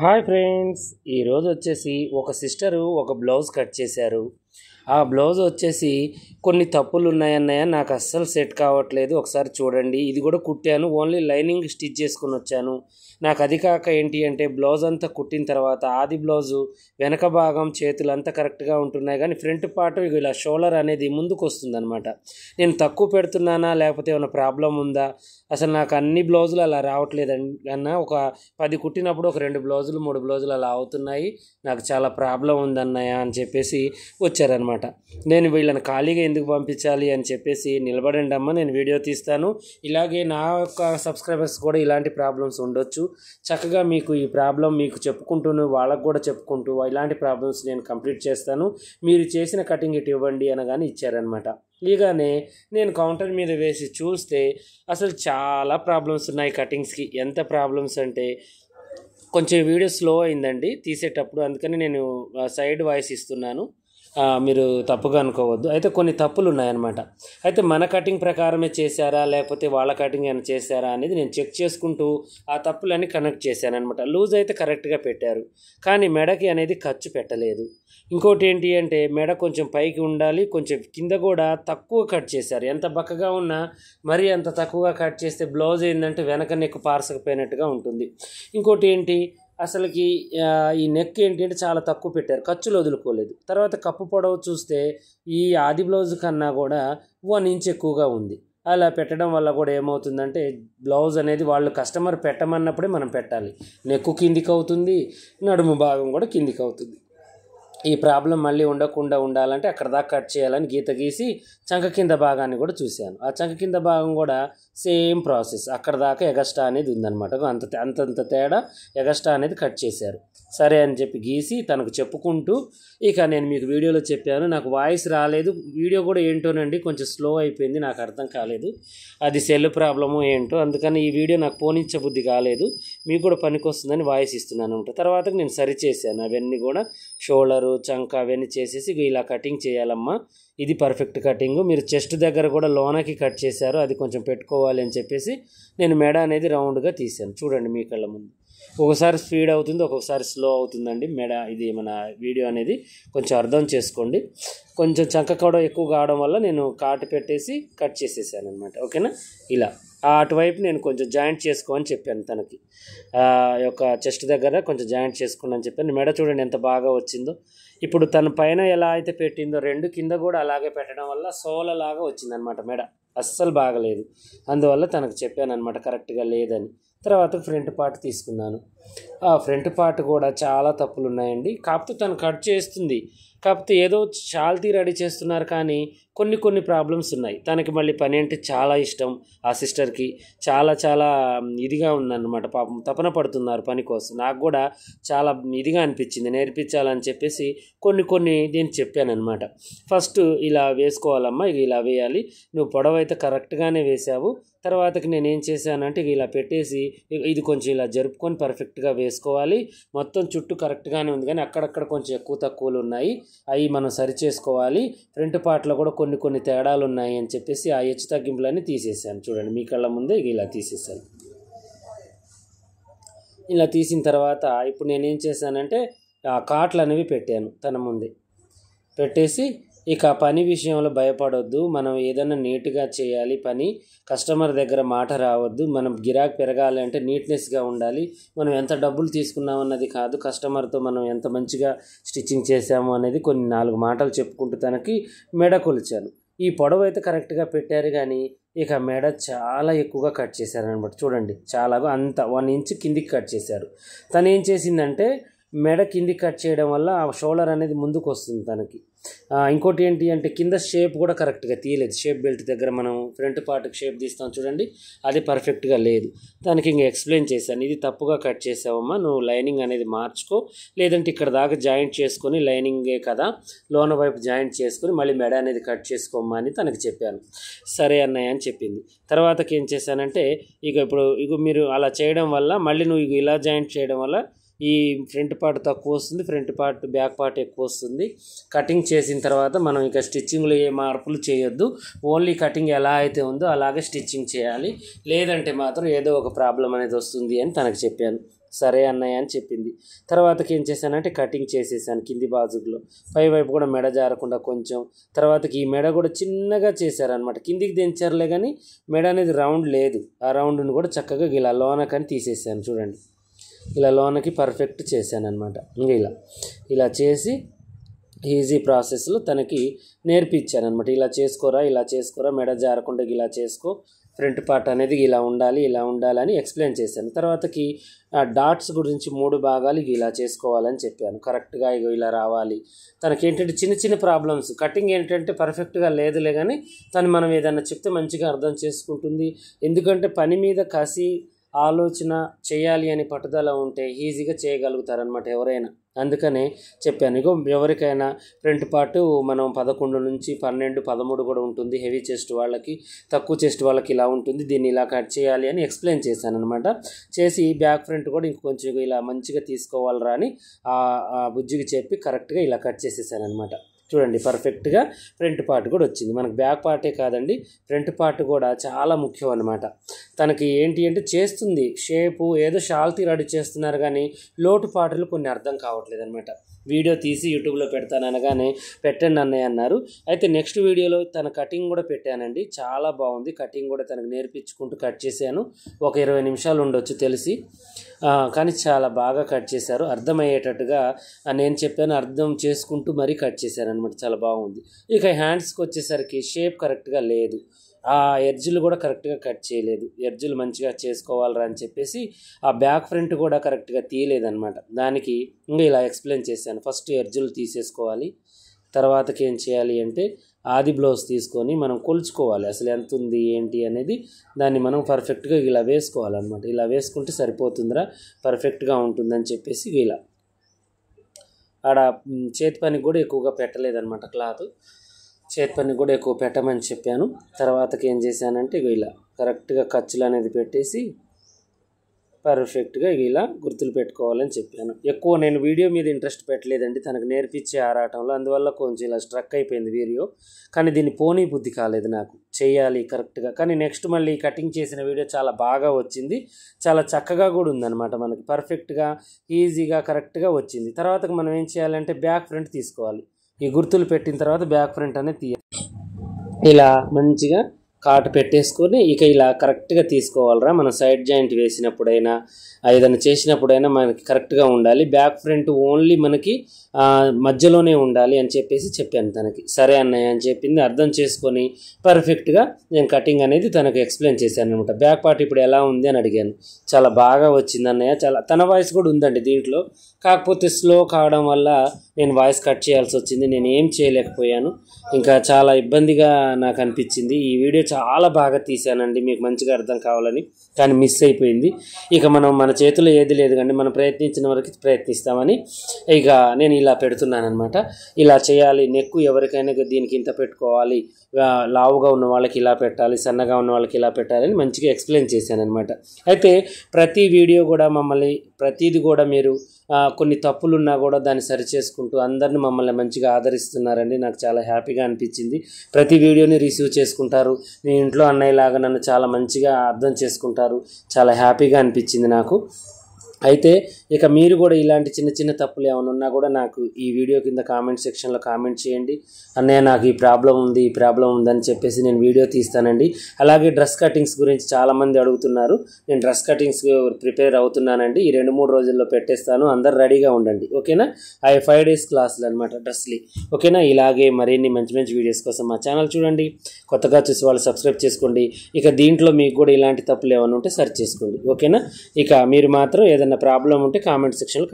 Hi friends, ఈరోజు వచ్చేసి ఒక సిస్టరు ఒక బ్లౌజ్ కట్ చేశారు. ఆ బ్లౌజ్ వచ్చేసి కొన్ని తప్పులు ఉన్నాయన్నయ్య, నాకు అస్సలు సెట్ కావట్లేదు, ఒకసారి చూడండి. ఇది కూడా కుట్టాను, ఓన్లీ లైనింగ్ స్టిచ్ చేసుకుని వచ్చాను. నాకు అది కాక ఏంటి అంటే బ్లౌజ్ అంతా కుట్టిన తర్వాత ఆది బ్లౌజు వెనక భాగం చేతులు అంతా కరెక్ట్గా ఉంటున్నాయి, కానీ ఫ్రంట్ పార్ట్ ఇలా షోల్డర్ అనేది ముందుకు వస్తుందన్నమాట. నేను తక్కువ పెడుతున్నానా లేకపోతే ఏమైనా ప్రాబ్లం ఉందా? అసలు నాకు అన్ని బ్లౌజులు అలా రావట్లేదండి అన్న. ఒక 10 కుట్టినప్పుడు ఒక 2 బ్లౌజులు 3 బ్లౌజులు అలా అవుతున్నాయి. నాకు చాలా ప్రాబ్లం ఉందన్నయ్య అని చెప్పేసి వచ్చారనమాట. నేను వీళ్ళని ఖాళీగా ఎందుకు పంపించాలి అని చెప్పేసి, నిలబడండి అమ్మ, నేను వీడియో తీస్తాను. ఇలాగే నా యొక్క సబ్స్క్రైబర్స్ కూడా ఇలాంటి ప్రాబ్లమ్స్ ఉండొచ్చు. చక్కగా మీకు ఈ ప్రాబ్లం మీకు చెప్పుకుంటూను వాళ్ళకు కూడా చెప్పుకుంటూ ఇలాంటి ప్రాబ్లమ్స్ నేను కంప్లీట్ చేస్తాను, మీరు చేసిన కటింగ్ ఇటు ఇవ్వండి అనగానే ఇచ్చారనమాట. ఇలాగానే నేను కౌంటర్ మీద వేసి చూస్తే అసలు చాలా ప్రాబ్లమ్స్ ఉన్నాయి కటింగ్స్కి. ఎంత ప్రాబ్లమ్స్ అంటే కొంచెం వీడియో స్లో అయిందండి తీసేటప్పుడు, అందుకని నేను సైడ్ వాయిస్ ఇస్తున్నాను, మీరు తప్పుగా అనుకోవద్దు. అయితే కొన్ని తప్పులు ఉన్నాయన్నమాట. అయితే మన కటింగ్ ప్రకారమే చేశారా లేకపోతే వాళ్ళ కటింగ్ ఏమైనా చేశారా అనేది నేను చెక్ చేసుకుంటూ ఆ తప్పులన్నీ కనెక్ట్ చేశాను అనమాట. లూజ్ అయితే కరెక్ట్గా పెట్టారు, కానీ మెడకి అనేది ఖర్చు పెట్టలేదు. ఇంకోటి ఏంటి అంటే మెడ కొంచెం పైకి ఉండాలి, కొంచెం కింద కూడా తక్కువ కట్ చేశారు. ఎంత బక్కగా ఉన్నా మరీ అంత తక్కువగా కట్ చేస్తే బ్లౌజ్ ఏంటంటే వెనక నెక్ పార్సకపోయినట్టుగా ఉంటుంది. ఇంకోటి ఏంటి, అసలుకి ఈ నెక్ ఏంటి అంటే చాలా తక్కువ పెట్టారు, ఖర్చులు వదులుకోలేదు. తర్వాత కప్పు పొడవు చూస్తే ఈ ఆది బ్లౌజ్ కన్నా కూడా 1 ఇంచ్ ఎక్కువగా ఉంది. అలా పెట్టడం వల్ల కూడా ఏమవుతుందంటే బ్లౌజ్ అనేది వాళ్ళు కస్టమర్ పెట్టమన్నప్పుడే మనం పెట్టాలి. నెక్కు కిందికి అవుతుంది, నడుము భాగం కూడా కిందికి అవుతుంది. ఈ ప్రాబ్లం మళ్ళీ ఉండకుండా ఉండాలంటే అక్కడ దాకా కట్ చేయాలని గీత గీసి చంక కింద భాగాన్ని కూడా చూశాను. ఆ చంక కింద భాగం కూడా సేమ్ ప్రాసెస్, అక్కడ దాకా ఎగస్ట్రా అనేది ఉందన్నమాట. అంతంత తేడా ఎగస్ట్రా అనేది కట్ చేశారు. సరే అని చెప్పి గీసి తనకు చెప్పుకుంటూ ఇక నేను మీకు వీడియోలో చెప్పాను. నాకు వాయిస్ రాలేదు, వీడియో కూడా ఏంటోనండి కొంచెం స్లో అయిపోయింది, నాకు అర్థం కాలేదు, అది సెల్ ప్రాబ్లము ఏంటో, అందుకని ఈ వీడియో నాకు పోనించబుద్ధి కాలేదు, మీకు కూడా పనికొస్తుందని వాయిస్ ఇస్తున్నాను అనమాట. తర్వాత నేను సరి చేశాను అవన్నీ కూడా, షోల్డరు చంక అవన్నీ చేసేసి ఇలా కటింగ్ చేయాలమ్మా, ఇది పర్ఫెక్ట్ కటింగ్. మీరు చెస్ట్ దగ్గర కూడా లోనకి కట్ చేశారు, అది కొంచెం పెట్టుకోవాలి అని చెప్పేసి నేను మెడ అనేది రౌండ్గా తీశాను. చూడండి మీ కళ్ళ ముందు. ఒకసారి స్పీడ్ అవుతుంది, ఒక్కొక్కసారి స్లో అవుతుందండి మెడ. ఇది మన వీడియో అనేది కొంచెం అర్థం చేసుకోండి. కొంచెం చంక కూడా ఎక్కువ కావడం వల్ల నేను కాటు పెట్టేసి కట్ చేసేసాను అనమాట. ఓకేనా? ఇలా అటువైపు నేను కొంచెం జాయింట్ చేసుకోమని చెప్పాను తనకి. యొక్క చెస్ట్ దగ్గర కొంచెం జాయింట్ చేసుకోండి అని చెప్పాను. మెడ చూడండి ఎంత బాగా వచ్చిందో. ఇప్పుడు తన పైన ఎలా అయితే పెట్టిందో 2 కింద కూడా అలాగే పెట్టడం వల్ల సోలలాగా వచ్చిందనమాట మెడ. అస్సలు బాగలేదు, అందువల్ల తనకు చెప్పాను అనమాట కరెక్ట్గా లేదని. తర్వాత ఫ్రంట్ పార్ట్ తీసుకున్నాను. ఆ ఫ్రంట్ పార్ట్ కూడా చాలా తప్పులు ఉన్నాయండి. కాకపోతే తను కట్ చేస్తుంది, కాకపోతే ఏదో చాల్తీ రెడీ చేస్తున్నారు, కానీ కొన్ని ప్రాబ్లమ్స్ ఉన్నాయి. తనకి మళ్ళీ పని అంటే చాలా ఇష్టం, ఆ సిస్టర్కి చాలా ఇదిగా ఉందన్నమాట. పాపం తపన పడుతున్నారు పని కోసం. నాకు కూడా చాలా ఇదిగా అనిపించింది, నేర్పించాలని చెప్పేసి కొన్ని నేను చెప్పాను అనమాట. ఫస్ట్ ఇలా వేసుకోవాలమ్మా, ఇలా వేయాలి, నువ్వు పొడవు అయితే కరెక్ట్గానే వేసావు. తర్వాతకి నేను ఏం చేశానంటే ఇలా పెట్టేసి ఇది కొంచెం ఇలా జరుపుకొని పర్ఫెక్ట్గా వేసుకోవాలి. మొత్తం చుట్టూ కరెక్ట్గానే ఉంది, కానీ అక్కడక్కడ కొంచెం ఎక్కువ తక్కువలు ఉన్నాయి, అవి మనం సరి చేసుకోవాలి. ఫ్రంట్ పార్ట్లో కూడా కొన్ని తేడాలు ఉన్నాయి అని చెప్పేసి ఆ హెచ్చు తగ్గింపులన్నీ తీసేసాను. చూడండి మీ కళ్ళ ముందే ఇలా తీసేసాను. ఇలా తీసిన తర్వాత ఇప్పుడు నేనేం చేశానంటే ఆ కాట్లు అనేవి పెట్టాను తన ముందే. పెట్టేసి ఇక పని విషయంలో భయపడొద్దు, మనం ఏదైనా నీట్గా చేయాలి పని, కస్టమర్ దగ్గర మాట రావద్దు, మనం గిరాకీ పెరగాలి అంటే నీట్నెస్గా ఉండాలి. మనం ఎంత డబ్బులు తీసుకున్నామన్నది కాదు, కస్టమర్తో మనం ఎంత మంచిగా స్టిచ్చింగ్ చేసాము అనేది కొన్ని 4 మాటలు చెప్పుకుంటూ తనకి మెడ కొలిచాను. ఈ పొడవు అయితే కరెక్ట్గా పెట్టారు, కానీ ఇక మెడ చాలా ఎక్కువగా కట్ చేశారనమాట. చూడండి చాలా అంత 1 ఇంచ్ కిందికి కట్ చేశారు. తను ఏం చేసిందంటే మెడ కిందికి కట్ చేయడం వల్ల ఆ షోల్డర్ అనేది ముందుకు వస్తుంది తనకి. ఇంకోటి ఏంటి అంటే కింద షేప్ కూడా కరెక్ట్గా తీయలేదు. షేప్ బెల్ట్ దగ్గర మనం ఫ్రంట్ పార్ట్కి షేప్ తీస్తాం చూడండి, అది పర్ఫెక్ట్గా లేదు. దానికి ఇంక ఎక్స్ప్లెయిన్ చేశాను, ఇది తప్పుగా కట్ చేసావమ్మా, నువ్వు లైనింగ్ అనేది మార్చుకో, లేదంటే ఇక్కడ దాకా జాయింట్ చేసుకొని లైనింగే కదా లోన వైపు జాయింట్ చేసుకొని మళ్ళీ మెడ అనేది కట్ చేసుకోమ్మా అని తనకి చెప్పాను. సరే అన్నయ్య అని చెప్పింది. తర్వాతకి ఏం చేశానంటే ఇప్పుడు మీరు అలా చేయడం వల్ల మళ్ళీ నువ్వు ఇలా జాయింట్ చేయడం వల్ల ఈ ఫ్రంట్ పార్ట్ తక్కువ వస్తుంది, ఫ్రంట్ పార్ట్ బ్యాక్ పార్ట్ ఎక్కువ వస్తుంది. కటింగ్ చేసిన తర్వాత మనం ఇక స్టిచ్చింగ్లో ఏ మార్పులు చేయొద్దు, ఓన్లీ కటింగ్ ఎలా అయితే ఉందో అలాగే స్టిచ్చింగ్ చేయాలి, లేదంటే మాత్రం ఏదో ఒక ప్రాబ్లం అనేది వస్తుంది అని తనకు చెప్పాను. సరే అన్నయ్య అని చెప్పింది. తర్వాతకి ఏం చేశానంటే కటింగ్ చేసేసాను కింది బాజులో, పై వైపు కూడా మెడ జారకుండా కొంచెం. తర్వాతకి ఈ మెడ కూడా చిన్నగా చేశారనమాట, కిందికి దించారులే కానీ మెడ అనేది రౌండ్ లేదు. ఆ రౌండ్ని కూడా చక్కగా ఇలా లోనకని తీసేసాను చూడండి, ఇలా లోనకి పర్ఫెక్ట్ చేశాను అనమాట. ఇంకా ఇలా చేసి ఈజీ ప్రాసెస్లో తనకి నేర్పించాను అనమాట. ఇలా చేసుకోరా, మెడ జారకుండా ఇలా చేసుకో, ఫ్రంట్ పార్ట్ అనేది ఇలా ఉండాలి అని ఎక్స్ప్లెయిన్ చేశాను. తర్వాతకి డాట్స్ గురించి 3 భాగాలు ఇలా చేసుకోవాలని చెప్పాను. కరెక్ట్గా ఇలా రావాలి. తనకి ఏంటంటే చిన్న చిన్న ప్రాబ్లమ్స్, కటింగ్ ఏంటంటే పర్ఫెక్ట్గా లేదులే కానీ తను మనం ఏదన్నా చెప్తే మంచిగా అర్థం చేసుకుంటుంది. ఎందుకంటే పని మీద కసి, ఆలోచన, చేయాలి అని పట్టుదల ఉంటే ఈజీగా చేయగలుగుతారనమాట ఎవరైనా. అందుకనే చెప్పాను. ఇగో ఎవరికైనా ఫ్రంట్ పార్ట్ మనం 11 నుంచి 12, 13 కూడా ఉంటుంది. హెవీ చెస్ట్ వాళ్ళకి, తక్కువ చెస్ట్ వాళ్ళకి ఇలా ఉంటుంది. దీన్ని ఇలా కట్ చేయాలి అని ఎక్స్ప్లెయిన్ చేశాను అనమాట. చేసి బ్యాక్ ఫ్రంట్ కూడా ఇంకొంచెం ఇలా మంచిగా తీసుకోవాలరా అని ఆ బుజ్జికి చెప్పి కరెక్ట్గా ఇలా కట్ చేసేసాను అనమాట. చూడండి పర్ఫెక్ట్గా ఫ్రంట్ పార్ట్ కూడా వచ్చింది. మనకు బ్యాక్ పార్టే కాదండి, ఫ్రంట్ పార్ట్ కూడా చాలా ముఖ్యం అనమాట. తనకి ఏంటి అంటే చేస్తుంది షేపు, ఏదో షాల్తీ రెడీ చేస్తున్నారు కానీ లోటుపాటులు కొన్ని అర్థం కావట్లేదు అనమాట. వీడియో తీసి యూట్యూబ్లో పెడతాను అనగానే పెట్టండి అన్నయ్య అన్నారు. అయితే నెక్స్ట్ వీడియోలో తన కటింగ్ కూడా పెట్టానండి, చాలా బాగుంది. కటింగ్ కూడా తనకు నేర్పించుకుంటూ కట్ చేశాను. ఒక 20 నిమిషాలు ఉండొచ్చు తెలిసి, కానీ చాలా బాగా కట్ చేశారు. అర్థమయ్యేటట్టుగా నేను చెప్పాను, అర్థం చేసుకుంటూ మరీ కట్ చేశాను అనమాట. చాలా బాగుంది. ఇక హ్యాండ్స్కి వచ్చేసరికి షేప్ కరెక్ట్గా లేదు, ఆ ఎడ్జ్లు కూడా కరెక్ట్గా కట్ చేయలేదు. ఎడ్జ్లు మంచిగా చేసుకోవాలరా అని చెప్పేసి ఆ బ్యాక్ ఫ్రంట్ కూడా కరెక్ట్గా తీయలేదన్నమాట. దానికి ఇంకా ఇలా ఎక్స్ప్లెయిన్ చేశాను. ఫస్ట్ ఎడ్జ్లు తీసేసుకోవాలి, తర్వాతకి ఏం చేయాలి అంటే ఆది బ్లౌజ్ తీసుకొని మనం కొలుచుకోవాలి, అసలు ఎంత ఉంది ఏంటి అనేది దాన్ని మనం పర్ఫెక్ట్గా ఇలా వేసుకోవాలన్నమాట. ఇలా వేసుకుంటే సరిపోతుందిరా, పర్ఫెక్ట్గా ఉంటుందని చెప్పేసి ఇలా ఆడ చేతి పనికి కూడా ఎక్కువగా పెట్టలేదన్నమాట. క్లాత్ చేతి పని కూడా ఎక్కువ పెట్టమని చెప్పాను. తర్వాతకి ఏం చేశానంటే ఇలా కరెక్ట్గా ఖర్చులు అనేది పెట్టేసి పర్ఫెక్ట్గా ఇలా గుర్తులు పెట్టుకోవాలని చెప్పాను. ఎక్కువ నేను వీడియో మీద ఇంట్రెస్ట్ పెట్టలేదండి తనకు నేర్పించే ఆరాటంలో, అందువల్ల కొంచెం ఇలా స్ట్రక్ అయిపోయింది వీడియో. కానీ దీన్ని పోనీ బుద్ధి కాలేదు నాకు, చేయాలి కరెక్ట్గా. కానీ నెక్స్ట్ మళ్ళీ కటింగ్ చేసిన వీడియో చాలా బాగా వచ్చింది, చాలా చక్కగా కూడా ఉందన్నమాట. మనకి పర్ఫెక్ట్గా ఈజీగా కరెక్ట్గా వచ్చింది. తర్వాత మనం ఏం చేయాలంటే బ్యాక్ ఫ్రంట్ తీసుకోవాలి. ఈ గుర్తులు పెట్టిన తర్వాత బ్యాక్ ఫ్రంట్ అనేది తీయాలి. ఇలా మంచిగా కాటు పెట్టేసుకొని ఇక ఇలా కరెక్ట్గా తీసుకోవాలరా. మనం సైడ్ జాయింట్ వేసినప్పుడైనా ఏదైనా చేసినప్పుడైనా మనకి కరెక్ట్గా ఉండాలి. బ్యాక్ ఫ్రంట్ ఓన్లీ మనకి మధ్యలోనే ఉండాలి అని చెప్పేసి చెప్పాను తనకి. సరే అన్నయ్య అని చెప్పింది. అర్థం చేసుకొని పర్ఫెక్ట్గా నేను కటింగ్ అనేది తనకు ఎక్స్ప్లెయిన్ చేశాను అనమాట. బ్యాక్ పార్ట్ ఇప్పుడు ఎలా ఉంది అని అడిగాను. చాలా బాగా వచ్చింది అన్నయ్య, చాలా తన వాయిస్ కూడా ఉందండి దీంట్లో, కాకపోతే స్లో కావడం వల్ల నేను వాయిస్ కట్ చేయాల్సి వచ్చింది. నేను ఏం చేయలేకపోయాను, ఇంకా చాలా ఇబ్బందిగా నాకు అనిపించింది. ఈ వీడియో చాలా బాగా తీశానండి మీకు మంచిగా అర్థం కావాలని, కానీ మిస్ అయిపోయింది. ఇక మన చేతిలో ఏది లేదు కండి, మనం ప్రయత్నించిన వరకు ప్రయత్నిస్తామని ఇక నేను ఇలా పెడుతున్నాను అనమాట. ఇలా చేయాలి, నెక్కు ఎవరికైనా దీనికి ఇంత పెట్టుకోవాలి, లావుగా ఉన్న వాళ్ళకి ఇలా పెట్టాలి, సన్నగా ఉన్న వాళ్ళకి ఇలా పెట్టాలని మంచిగా ఎక్స్ప్లెయిన్ చేశాను అనమాట. అయితే ప్రతి వీడియో కూడా మమ్మల్ని ప్రతిది కూడా మీరు కొన్ని తప్పులున్నా కూడా దాన్ని సరిచేసుకుంటూ అందరిని మమ్మల్ని మంచిగా ఆదరిస్తున్నారండి. నాకు చాలా హ్యాపీగా అనిపించింది. ప్రతి వీడియోని రిసీవ్ చేసుకుంటారు, మీ ఇంట్లో అన్నయ్యలాగా నన్ను చాలా మంచిగా అర్థం చేసుకుంటారు, చాలా హ్యాపీగా అనిపించింది నాకు. అయితే ఇక మీరు కూడా ఇలాంటి చిన్న చిన్న తప్పులు ఏమైనా ఉన్నా కూడా నాకు ఈ వీడియో కింద కామెంట్ సెక్షన్లో కామెంట్ చేయండి. అన్నయ్య నాకు ఈ ప్రాబ్లం ఉందని చెప్పేసి నేను వీడియో తీస్తానండి. అలాగే డ్రెస్ కటింగ్స్ గురించి చాలామంది అడుగుతున్నారు. నేను డ్రెస్ కటింగ్స్ ప్రిపేర్ అవుతున్నానండి. ఈ 2-3 రోజుల్లో పెట్టేస్తాను, అందరు రెడీగా ఉండండి ఓకేనా. 5 days క్లాసులు అనమాట డ్రెస్లీ ఓకేనా. ఇలాగే మరిన్ని మంచి మంచి వీడియోస్ కోసం మా ఛానల్ చూడండి, కొత్తగా చూసి వాళ్ళు సబ్స్క్రైబ్ చేసుకోండి. ఇక దీంట్లో మీకు కూడా ఇలాంటి తప్పులు ఏమైనా ఉంటే సరి చేసుకోండి ఓకేనా. ఇక మీరు మాత్రం ఏదైనా ప్రాబ్లం ఉంటే కామెంట్ సెక్షన్లో